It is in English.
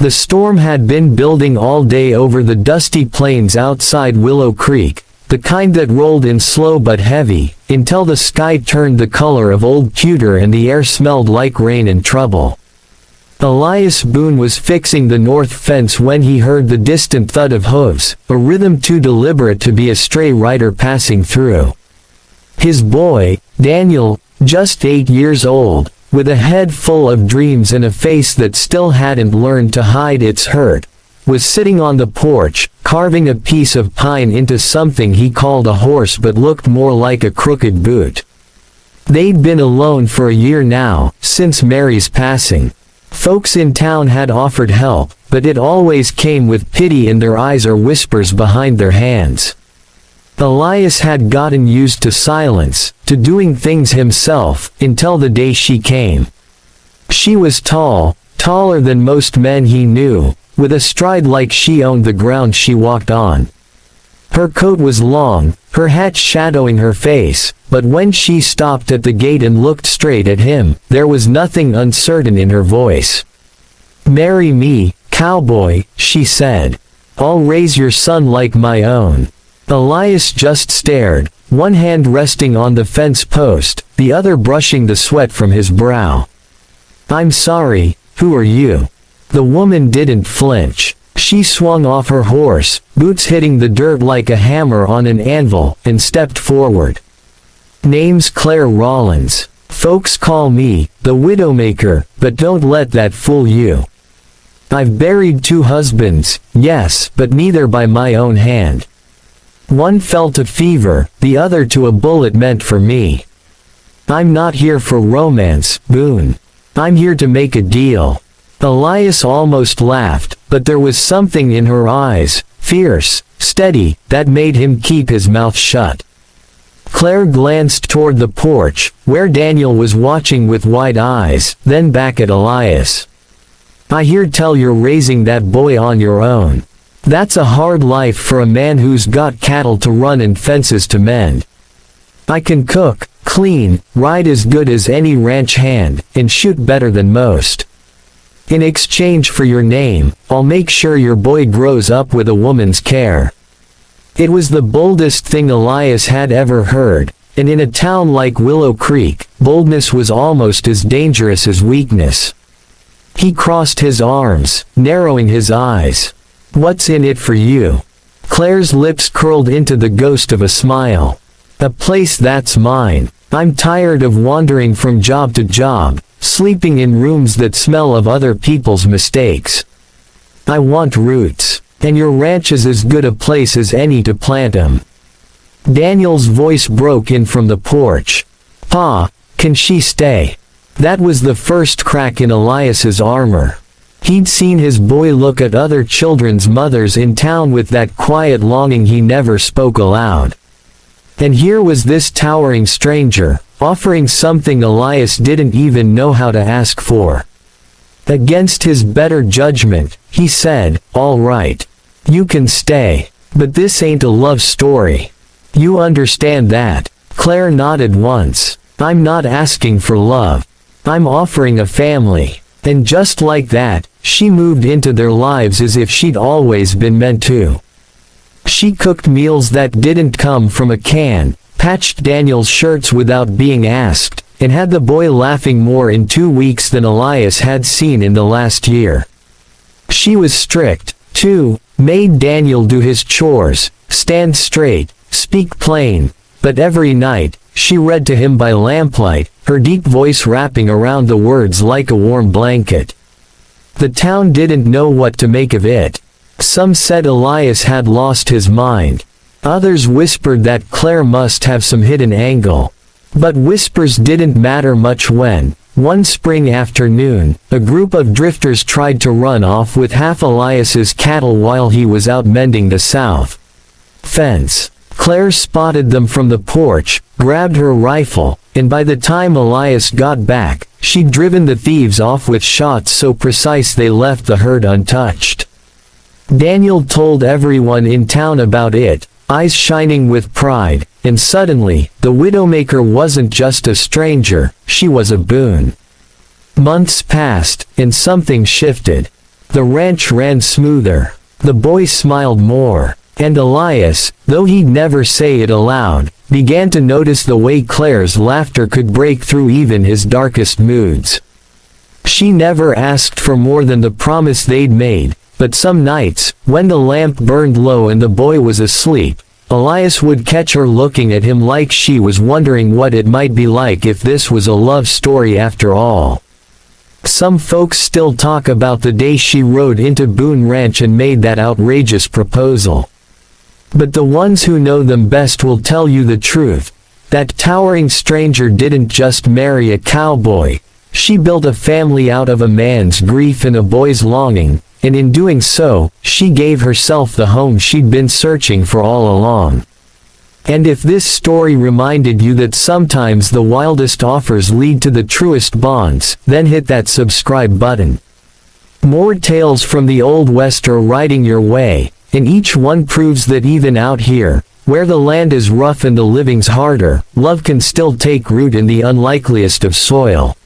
The storm had been building all day over the dusty plains outside Willow Creek, the kind that rolled in slow but heavy, until the sky turned the color of old pewter and the air smelled like rain and trouble. Elias Boone was fixing the north fence when he heard the distant thud of hooves, a rhythm too deliberate to be a stray rider passing through. His boy, Daniel, just 8 years old, with a head full of dreams and a face that still hadn't learned to hide its hurt, was sitting on the porch, carving a piece of pine into something he called a horse but looked more like a crooked boot. They'd been alone for a year now, since Mary's passing. Folks in town had offered help, but it always came with pity in their eyes or whispers behind their hands. Elias had gotten used to silence, to doing things himself, until the day she came. She was tall, taller than most men he knew, with a stride like she owned the ground she walked on. Her coat was long, her hat shadowing her face, but when she stopped at the gate and looked straight at him, there was nothing uncertain in her voice. "Marry me, cowboy," she said. "I'll raise your son like my own." Elias just stared, one hand resting on the fence post, the other brushing the sweat from his brow. "I'm sorry, who are you?" The woman didn't flinch. She swung off her horse, boots hitting the dirt like a hammer on an anvil, and stepped forward. "Name's Claire Rollins. Folks call me the Widowmaker, but don't let that fool you. I've buried 2 husbands, yes, but neither by my own hand. One fell to fever, the other to a bullet meant for me. I'm not here for romance, Boone. I'm here to make a deal." Elias almost laughed, but there was something in her eyes, fierce, steady, that made him keep his mouth shut. Claire glanced toward the porch, where Daniel was watching with wide eyes, then back at Elias. "I hear tell you're raising that boy on your own. That's a hard life for a man who's got cattle to run and fences to mend. I can cook, clean, ride as good as any ranch hand, and shoot better than most. In exchange for your name, I'll make sure your boy grows up with a woman's care." It was the boldest thing Elias had ever heard, and in a town like Willow Creek, boldness was almost as dangerous as weakness. He crossed his arms, narrowing his eyes. "What's in it for you?" Claire's lips curled into the ghost of a smile. "A place that's mine. I'm tired of wandering from job to job, sleeping in rooms that smell of other people's mistakes. I want roots, and your ranch is as good a place as any to plant 'em." Daniel's voice broke in from the porch. "Pa, can she stay?" That was the first crack in Elias's armor. He'd seen his boy look at other children's mothers in town with that quiet longing he never spoke aloud. And here was this towering stranger, offering something Elias didn't even know how to ask for. Against his better judgment, he said, "All right. You can stay. But this ain't a love story. You understand that?" Claire nodded once. "I'm not asking for love. I'm offering a family." And just like that, she moved into their lives as if she'd always been meant to. She cooked meals that didn't come from a can, patched Daniel's shirts without being asked, and had the boy laughing more in 2 weeks than Elias had seen in the last year. She was strict, too, made Daniel do his chores, stand straight, speak plain, but every night, she read to him by lamplight, her deep voice wrapping around the words like a warm blanket. The town didn't know what to make of it. Some said Elias had lost his mind. Others whispered that Claire must have some hidden angle. But whispers didn't matter much when, one spring afternoon, a group of drifters tried to run off with half Elias's cattle while he was out mending the south fence. Claire spotted them from the porch, grabbed her rifle, and by the time Elias got back, she'd driven the thieves off with shots so precise they left the herd untouched. Daniel told everyone in town about it, eyes shining with pride, and suddenly, the Widowmaker wasn't just a stranger, she was a boon. Months passed, and something shifted. The ranch ran smoother. The boy smiled more. And Elias, though he'd never say it aloud, began to notice the way Claire's laughter could break through even his darkest moods. She never asked for more than the promise they'd made, but some nights, when the lamp burned low and the boy was asleep, Elias would catch her looking at him like she was wondering what it might be like if this was a love story after all. Some folks still talk about the day she rode into Boone Ranch and made that outrageous proposal. But the ones who know them best will tell you the truth. That towering stranger didn't just marry a cowboy. She built a family out of a man's grief and a boy's longing, and in doing so, she gave herself the home she'd been searching for all along. And if this story reminded you that sometimes the wildest offers lead to the truest bonds, then hit that subscribe button. More tales from the Old West are riding your way, and each one proves that even out here, where the land is rough and the living's harder, love can still take root in the unlikeliest of soil.